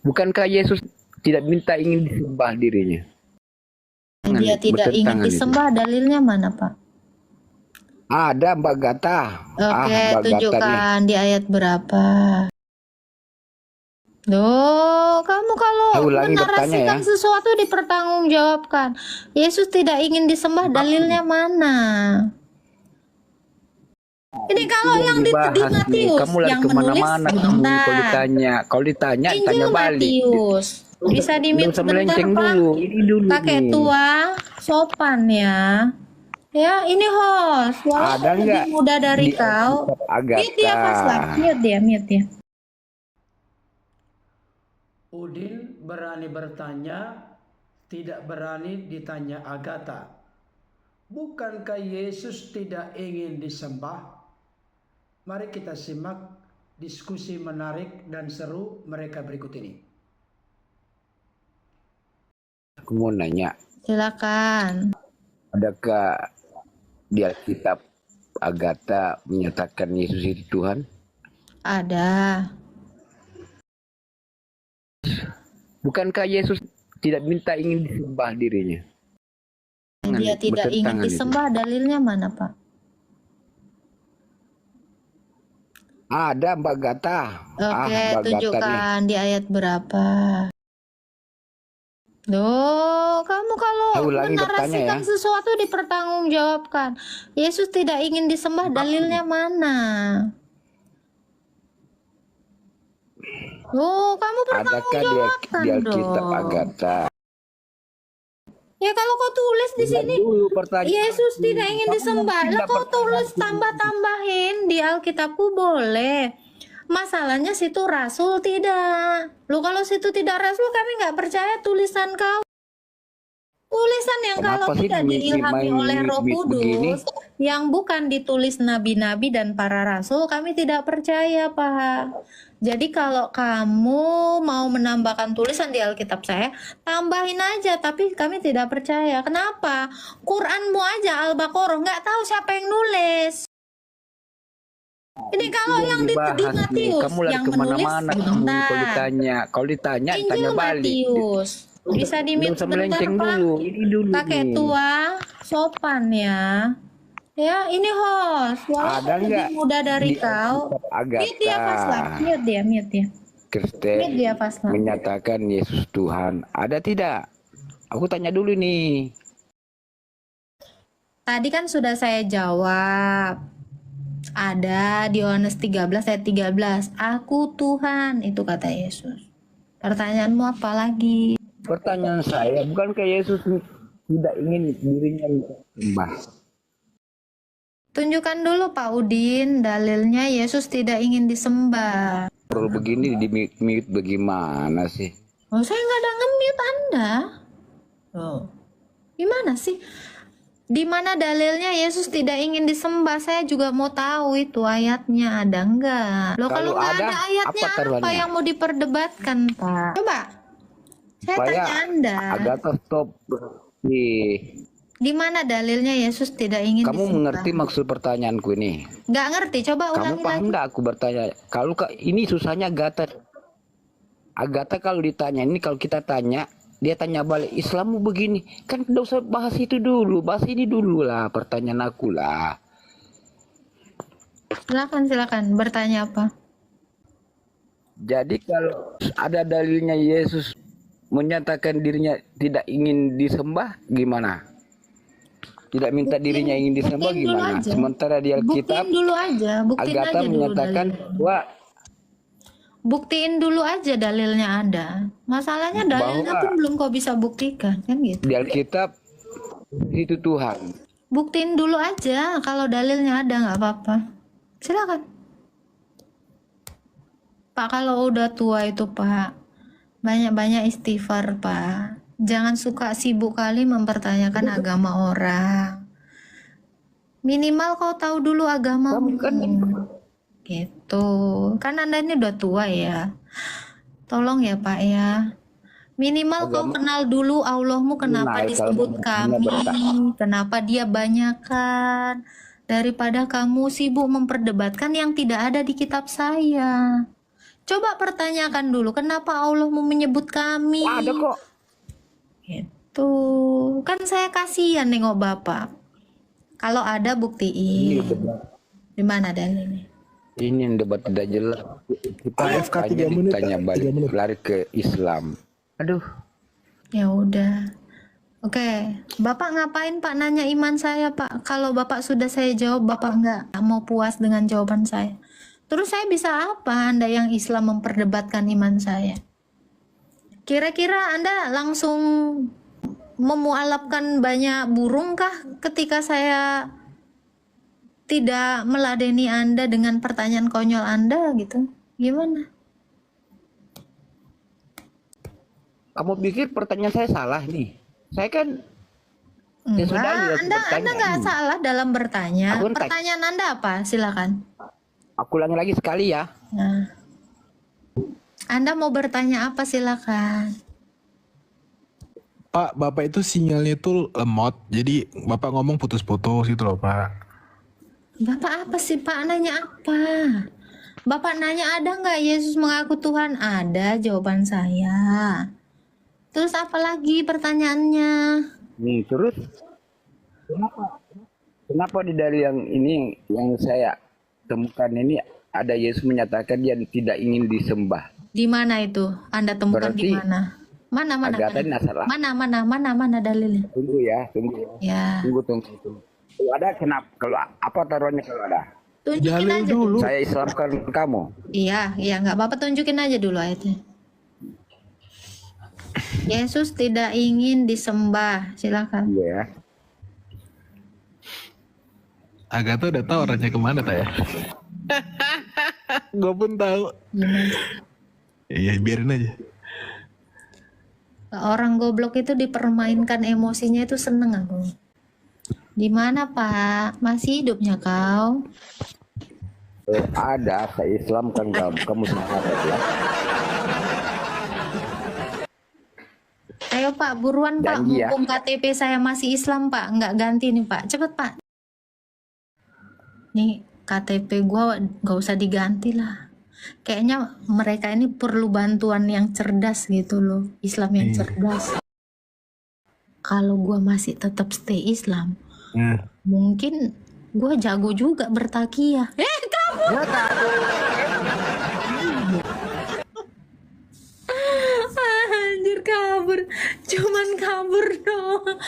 Bukankah Yesus tidak minta ingin disembah dirinya? Dia tidak ingin disembah, dalilnya mana, Pak? Ada Mbak Gata. Oke, Mbak tunjukkan di ayat berapa. Loh, kamu kalau menarasikan sesuatu dipertanggungjawabkan. Yesus tidak ingin disembah, dalilnya mana? Ini kalau yang di Matius, kamu yang menulis kalau ditanya Injil tanya balik. Matius. Bisa di-mute sebentar, Pak? Pakai tua, sopan ya. Ya, ini host. Walaupun lebih muda dari kau. Mute dia, Paslah. Mute dia. Udin berani bertanya, tidak berani ditanya Agatha. Bukankah Yesus tidak ingin disembah? Mari kita simak diskusi menarik dan seru mereka berikut ini. Aku mau nanya. Silakan. Adakah di Alkitab Agatha menyatakan Yesus itu Tuhan? Ada. Bukankah Yesus tidak minta ingin disembah dirinya? Dia tidak ingin disembah, dalilnya mana, Pak? Ada Mbak Gata. Oke, tunjukkan di ayat berapa. Loh, kamu kalau menarasikan sesuatu dipertanggungjawabkan. Yesus tidak ingin disembah, dalilnya mana? Oh, kamu bertanggungjawabkan dong. Adakah di Alkitab Agatha? Ya kalau kau tulis di sini Yesus tidak ingin disembah, lah kau tulis tambah-tambahin di Alkitabku boleh. Masalahnya situ rasul tidak. Lu kalau situ tidak rasul kami nggak percaya tulisan kau. Tulisan yang kalau tidak diilhami oleh Roh Kudus, yang bukan ditulis nabi-nabi dan para rasul, kami tidak percaya, Pak. Jadi kalau kamu mau menambahkan tulisan di Alkitab saya, tambahin aja, tapi kami tidak percaya. Kenapa? Quranmu aja Al-Baqarah, nggak tahu siapa yang nulis. Ini kalau yang di Matius, yang menulis kalau ditanya Injil tanya balik. Matius. Bisa di-mute sebentar, Pak? Pakai tua, sopan ya. Ya, ini host. Walaupun lebih muda dari kau. Mute dia, Paslah. Mute dia. Kristen menyatakan Yesus Tuhan. Ada tidak? Aku tanya dulu nih. Tadi kan sudah saya jawab. Ada di Yohanes 13 ayat 13. Aku Tuhan, itu kata Yesus. Pertanyaanmu apa lagi? Pertanyaan saya, bukankah Yesus tidak ingin dirinya disembah? Tunjukkan dulu Pak Udin, dalilnya Yesus tidak ingin disembah. Perlu begini di mute bagaimana sih? Oh, saya nggak ada nge-mute Anda. Oh, gimana sih? Di mana dalilnya Yesus tidak ingin disembah? Saya juga mau tahu itu ayatnya ada nggak? Loh, kalau nggak ada ayatnya apa yang mau diperdebatkan, Pak? Coba. Saya tanya Anda. Agatha stop. Di mana dalilnya Yesus tidak ingin disembah? Kamu mengerti maksud pertanyaanku ini? Nggak ngerti, coba ulangi lagi. Kamu paham nggak aku bertanya? Kalau ini susahnya Agatha. Agatha kalau ditanya ini, kalau kita tanya, dia tanya balik, Islammu begini. Kan tidak usah bahas itu dulu, bahas ini dulu lah, pertanyaan aku lah. Silakan, bertanya apa? Jadi kalau ada dalilnya Yesus menyatakan dirinya tidak ingin disembah, gimana? Tidak minta dirinya ingin disembah, gimana? Sementara di Alkitab, Agatha menyatakan bahwa buktiin dulu aja dalilnya ada. Masalahnya dalilnya pun belum kau bisa buktikan, kan gitu. Di Alkitab itu Tuhan. Buktiin dulu aja, kalau dalilnya ada nggak apa-apa. Silakan. Pak, kalau udah tua itu Pak, banyak-banyak istighfar Pak. Jangan suka sibuk kali mempertanyakan agama orang. Minimal kau tahu dulu agamamu. Gitu. Kan Anda ini udah tua ya. Tolong ya Pak ya. Minimal kau kenal dulu Allahmu, kenapa disebut kami, kenapa dia banyakan, daripada kamu sibuk memperdebatkan yang tidak ada di kitab saya. Coba pertanyakan dulu, kenapa Allah mau menyebut kami? Ada kok. Itu kan saya kasihan nengok Bapak. Kalau ada buktiin. Di mana dalilnya? Ini yang debat tidak jelas. Kita AFK tanya 3 menit, ditanya Pak. balik 3 menit. lari ke Islam. Aduh. Ya udah. Oke, Bapak ngapain Pak nanya iman saya Pak? Kalau Bapak sudah saya jawab, Bapak nggak mau puas dengan jawaban saya. Terus saya bisa apa Anda yang Islam memperdebatkan iman saya? Kira-kira Anda langsung memualafkan banyak burung kah ketika saya tidak meladeni Anda dengan pertanyaan konyol Anda gitu? Gimana? Kamu pikir pertanyaan saya salah nih? Saya kan ya sudah lihat Anda bertanya. nggak salah dalam bertanya. Aku kan Pertanyaan Anda apa? Silakan. Aku ulangi lagi sekali ya. Nah, Anda mau bertanya apa? Silakan. Pak, Bapak itu sinyalnya itu lemot, jadi Bapak ngomong putus-putus gitu loh, Pak. Bapak apa sih Pak? Nanya apa? Bapak nanya ada nggak Yesus mengaku Tuhan? Ada, jawaban saya. Terus apa lagi pertanyaannya? Terus kenapa di dalil yang ini yang saya temukan ini ada Yesus menyatakan dia tidak ingin disembah. Di mana itu? Anda temukan Berarti di mana? Mana Agatha ini salah. mana dalilnya? Tunggu ya. Ya, Tunggu. Kalau ada kenapa? Kalau apa taruhannya kalau ada? tunjukin Dalil aja dulu. Saya Islamkan kamu. Iya, nggak apa-apa, tunjukin aja dulu ayatnya. Yesus tidak ingin disembah, silakan. Iya ya. Agatha udah tahu arahnya kemana, tak ya? Gue pun tahu. Gimana? Iya, biarin aja. Orang goblok itu dipermainkan emosinya itu seneng aku. Di mana Pak? Masih hidupnya kau? Ada, saya Islamkan kamu sahabat ya. Ayo Pak, buruan Pak, Janji ya. mumpung KTP saya masih Islam Pak, nggak ganti nih Pak, cepet Pak. Nih KTP gua nggak usah diganti lah. Kayaknya mereka ini perlu bantuan yang cerdas gitu loh, Islam yang cerdas. Kalau gua masih tetap stay Islam, mungkin gua jago juga bertakiyah. Kabur! Anjir kabur, cuman kabur doang.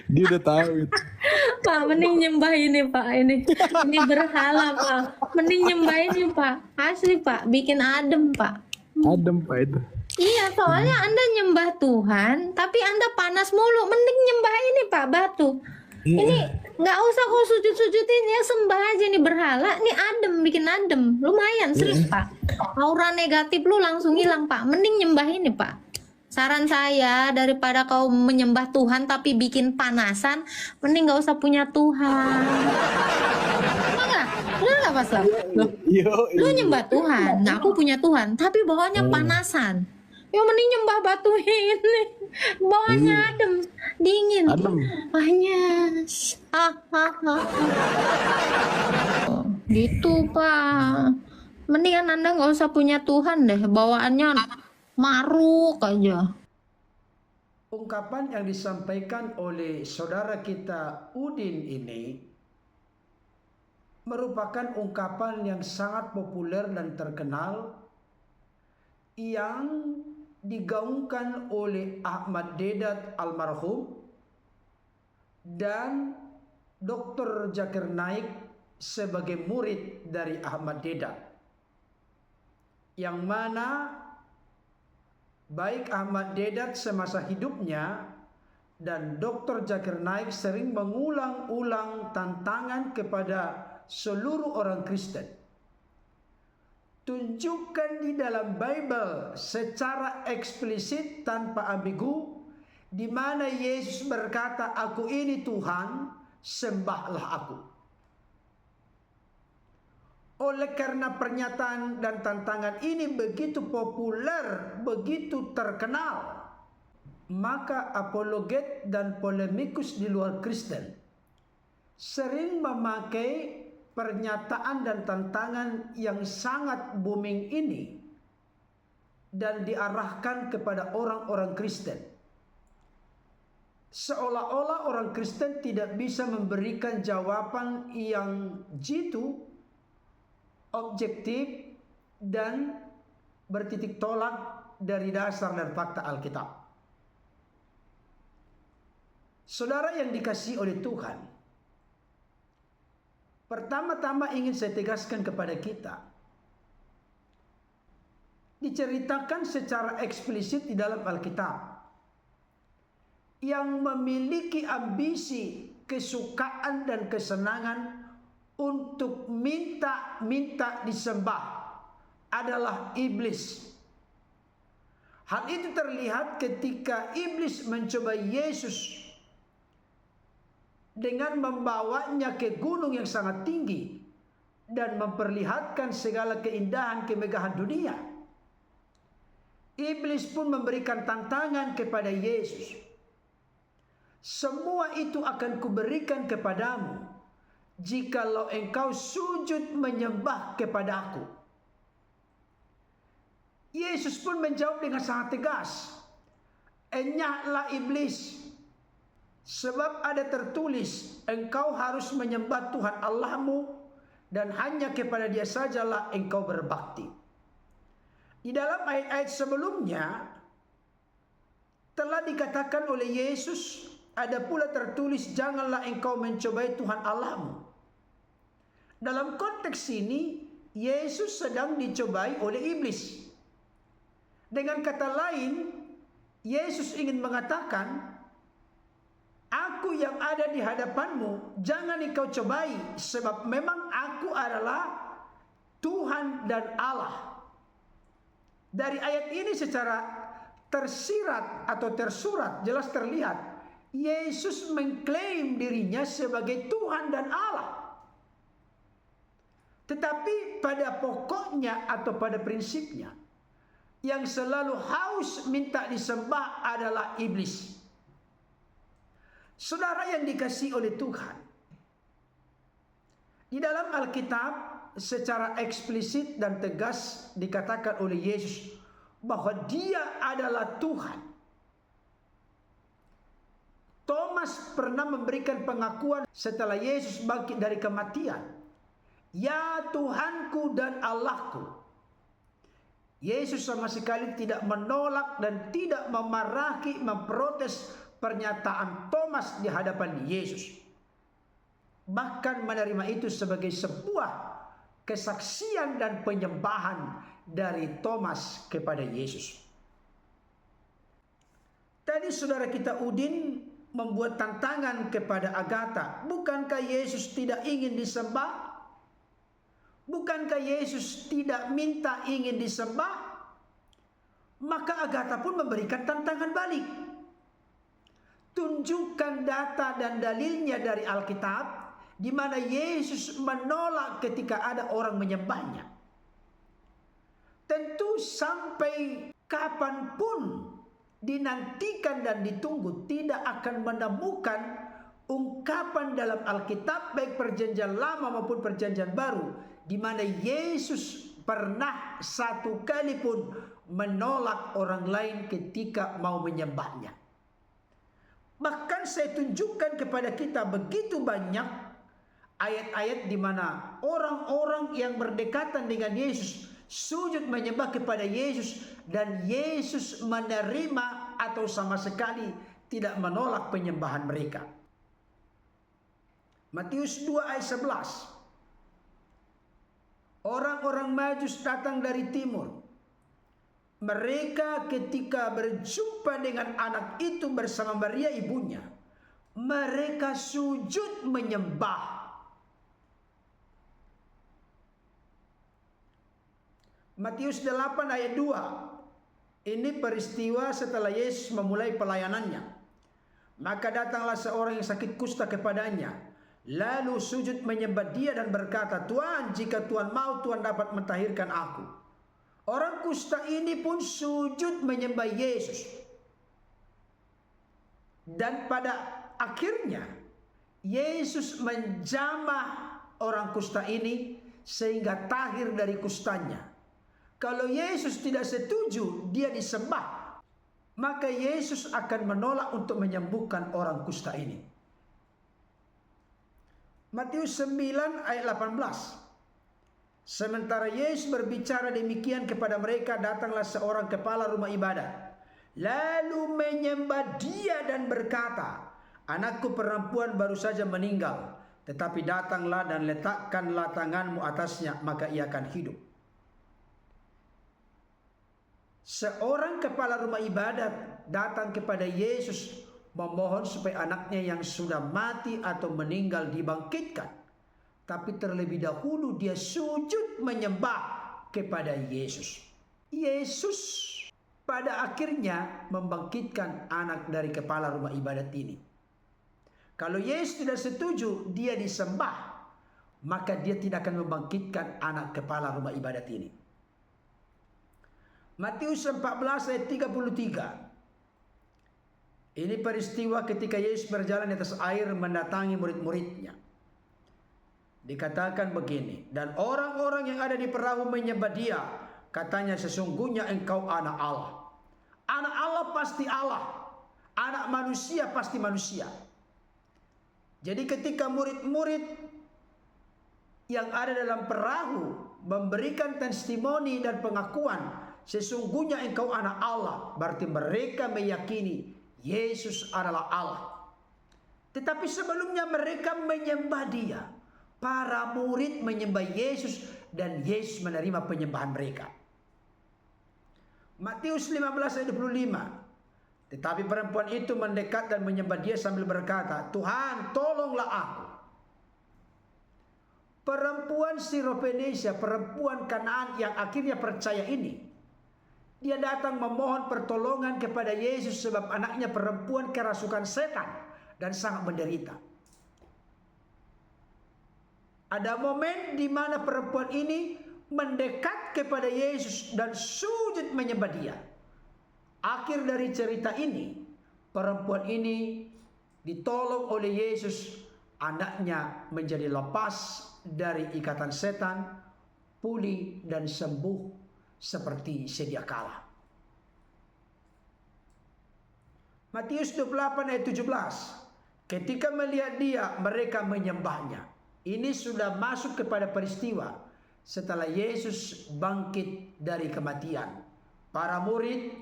Dia udah tahu itu. Pak, mending nyembah ini Pak, ini berhala Pak, mending nyembah ini Pak, asli Pak, bikin adem Pak. Adem, Pak itu. Iya, soalnya Anda nyembah Tuhan, tapi Anda panas mulu, mending nyembah ini Pak, batu. Ini nggak usah kau sujud-sujudin ya, sembah aja nih berhala, nih adem, bikin adem, lumayan serius Pak. Aura negatif lu langsung hilang Pak, mending nyembah ini Pak. Saran saya, daripada kau menyembah Tuhan tapi bikin panasan, mending nggak usah punya Tuhan. Enggak? Bener nggak Mas Lam? Yo, Lu nyembah Tuhan, nah aku punya Tuhan, tapi bawahnya panasan. Ya mending nyembah batu ini, bawahnya adem, dingin. adem. Panas. Gitu Pak. Mendingan Anda nggak usah punya Tuhan deh, bawaannya maruk aja. Ungkapan yang disampaikan oleh saudara kita Udin ini merupakan ungkapan yang sangat populer dan terkenal yang digaungkan oleh Ahmad Deedat almarhum dan Dr. Zakir Naik sebagai murid dari Ahmad Deedat, yang mana baik Ahmad Deedat semasa hidupnya dan Dr. Zakir Naik sering mengulang-ulang tantangan kepada seluruh orang Kristen. Tunjukkan di dalam Bible secara eksplisit tanpa ambigu di mana Yesus berkata, "Aku ini Tuhan, sembahlah aku." Oleh karena pernyataan dan tantangan ini begitu populer, begitu terkenal, maka apologet dan polemikus di luar Kristen sering memakai pernyataan dan tantangan yang sangat booming ini dan diarahkan kepada orang-orang Kristen. Seolah-olah orang Kristen tidak bisa memberikan jawaban yang jitu, objektif, dan bertitik tolak dari dasar dan fakta Alkitab. Saudara yang dikasihi oleh Tuhan, pertama-tama ingin saya tegaskan kepada kita, diceritakan secara eksplisit di dalam Alkitab yang memiliki ambisi, kesukaan dan kesenangan untuk minta disembah adalah iblis. Hal itu terlihat ketika iblis mencoba Yesus dengan membawanya ke gunung yang sangat tinggi dan memperlihatkan segala keindahan kemegahan dunia. Iblis pun memberikan tantangan kepada Yesus. Semua itu akan kuberikan kepadamu jikalau engkau sujud menyembah kepadaku. Yesus pun menjawab dengan sangat tegas, enyahlah iblis, sebab ada tertulis, engkau harus menyembah Tuhan Allahmu dan hanya kepada Dia sajalah engkau berbakti. Di dalam ayat-ayat sebelumnya telah dikatakan oleh Yesus, ada pula tertulis, janganlah engkau mencobai Tuhan Allahmu. Dalam konteks ini, Yesus sedang dicobai oleh iblis. Dengan kata lain, Yesus ingin mengatakan, aku yang ada di hadapanmu, jangan engkau cobai, sebab memang aku adalah Tuhan dan Allah. Dari ayat ini secara tersirat atau tersurat jelas terlihat, Yesus mengklaim dirinya sebagai Tuhan dan Allah. Tetapi pada pokoknya atau pada prinsipnya, yang selalu haus minta disembah adalah iblis. Saudara yang dikasihi oleh Tuhan, di dalam Alkitab secara eksplisit dan tegas dikatakan oleh Yesus bahwa Dia adalah Tuhan. Thomas pernah memberikan pengakuan setelah Yesus bangkit dari kematian, ya Tuhanku dan Allahku. Yesus sama sekali tidak menolak dan tidak memarahi, memprotes pernyataan Thomas di hadapan Yesus. Bahkan menerima itu sebagai sebuah kesaksian dan penyembahan dari Thomas kepada Yesus. Tadi saudara kita Udin membuat tantangan kepada Agatha. Bukankah Yesus tidak ingin disembah? Bukankah Yesus tidak minta ingin disembah? Maka Agatha pun memberikan tantangan balik. Tunjukkan data dan dalilnya dari Alkitab di mana Yesus menolak ketika ada orang menyembahnya. Tentu sampai kapanpun dinantikan dan ditunggu tidak akan menemukan ungkapan dalam Alkitab baik perjanjian lama maupun perjanjian baru di mana Yesus pernah satu kali pun menolak orang lain ketika mau menyembahnya. Bahkan saya tunjukkan kepada kita begitu banyak ayat-ayat di mana orang-orang yang berdekatan dengan Yesus sujud menyembah kepada Yesus dan Yesus menerima atau sama sekali tidak menolak penyembahan mereka. Matius 2 ayat 11. Orang-orang Majus datang dari timur. Mereka ketika berjumpa dengan anak itu bersama Maria ibunya, mereka sujud menyembah. Matius 8 ayat 2. Ini peristiwa setelah Yesus memulai pelayanannya. Maka datanglah seorang yang sakit kusta kepadanya, lalu sujud menyembah Dia dan berkata, Tuhan, jika Tuhan mau, Tuhan dapat mentahirkan aku. Orang kusta ini pun sujud menyembah Yesus. Dan pada akhirnya Yesus menjamah orang kusta ini sehingga tahir dari kustanya. Kalau Yesus tidak setuju dia disembah, maka Yesus akan menolak untuk menyembuhkan orang kusta ini. Matius 9 ayat 18. Sementara Yesus berbicara demikian kepada mereka, datanglah seorang kepala rumah ibadat, lalu menyembah dia dan berkata, anakku perempuan baru saja meninggal, tetapi datanglah dan letakkanlah tanganmu atasnya, maka ia akan hidup. Seorang kepala rumah ibadat datang kepada Yesus memohon supaya anaknya yang sudah mati atau meninggal dibangkitkan. Tapi terlebih dahulu dia sujud menyembah kepada Yesus. Yesus pada akhirnya membangkitkan anak dari kepala rumah ibadat ini. Kalau Yesus tidak setuju dia disembah, maka dia tidak akan membangkitkan anak kepala rumah ibadat ini. Matius 14 ayat 33. Ini peristiwa ketika Yesus berjalan di atas air mendatangi murid-muridnya. Dikatakan begini, dan orang-orang yang ada di perahu menyembah dia, katanya sesungguhnya engkau anak Allah. Anak Allah pasti Allah, anak manusia pasti manusia. Jadi ketika murid-murid yang ada dalam perahu memberikan testimoni dan pengakuan, sesungguhnya engkau anak Allah, berarti mereka meyakini Yesus adalah Allah. Tetapi sebelumnya mereka menyembah dia. Para murid menyembah Yesus dan Yesus menerima penyembahan mereka. Matius 15 ayat 25. Tetapi perempuan itu mendekat dan menyembah dia sambil berkata, Tuhan tolonglah aku. Perempuan Syrophoenisia, perempuan Kanaan yang akhirnya percaya ini, dia datang memohon pertolongan kepada Yesus sebab anaknya perempuan kerasukan setan dan sangat menderita. Ada momen di mana perempuan ini mendekat kepada Yesus dan sujud menyembah dia. Akhir dari cerita ini, perempuan ini ditolong oleh Yesus, anaknya menjadi lepas dari ikatan setan, pulih dan sembuh seperti sedia kala. Matius 28 ayat 17. Ketika melihat dia, mereka menyembahnya. Ini sudah masuk kepada peristiwa setelah Yesus bangkit dari kematian. Para murid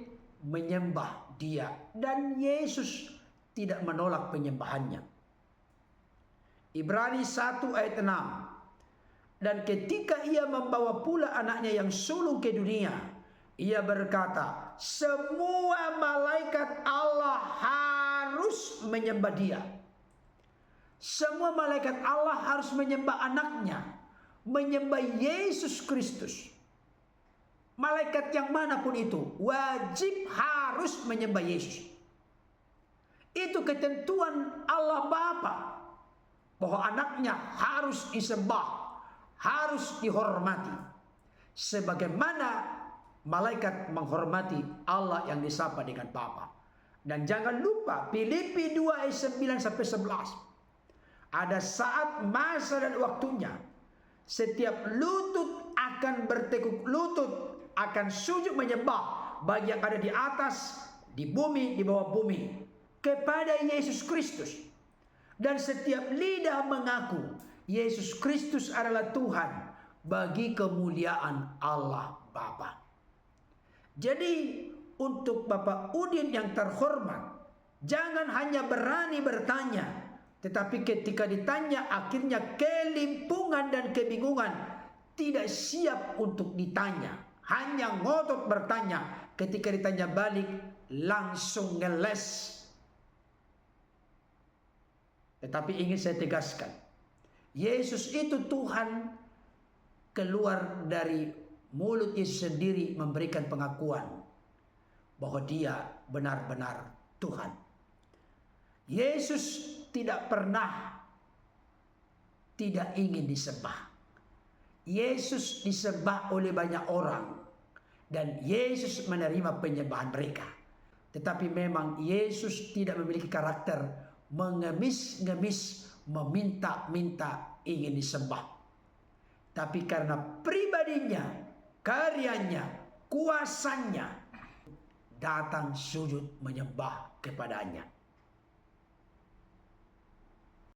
menyembah dia dan Yesus tidak menolak penyembahannya. Ibrani 1 ayat 6. Dan ketika ia membawa pula anaknya yang sulung ke dunia, ia berkata, semua malaikat Allah harus menyembah dia. Semua malaikat Allah harus menyembah anaknya, menyembah Yesus Kristus. Malaikat yang manapun itu wajib harus menyembah Yesus. Itu ketentuan Allah Bapa, bahwa anaknya harus disembah, harus dihormati, sebagaimana malaikat menghormati Allah yang disapa dengan Bapa. Dan jangan lupa Filipi 2 ayat 9 sampai 11. Ada saat, masa dan waktunya setiap lutut akan bertekuk lutut, akan sujud menyembah, baik yang ada di atas, di bumi, di bawah bumi, kepada Yesus Kristus. Dan setiap lidah mengaku Yesus Kristus adalah Tuhan, bagi kemuliaan Allah Bapa. Jadi untuk Bapak Udin yang terhormat, jangan hanya berani bertanya, tetapi ketika ditanya akhirnya kelimpungan dan kebingungan, tidak siap untuk ditanya, hanya ngotot bertanya. Ketika ditanya balik langsung ngeles. Tetapi ingin saya tegaskan, Yesus itu Tuhan. Keluar dari mulut Yesus sendiri memberikan pengakuan bahwa dia benar-benar Tuhan. Yesus tidak pernah tidak ingin disembah. Yesus disembah oleh banyak orang dan Yesus menerima penyembahan mereka. Tetapi memang Yesus tidak memiliki karakter mengemis-ngemis, meminta-minta ingin disembah. Tapi karena pribadinya, karyanya, kuasanya, datang sujud menyembah kepadanya.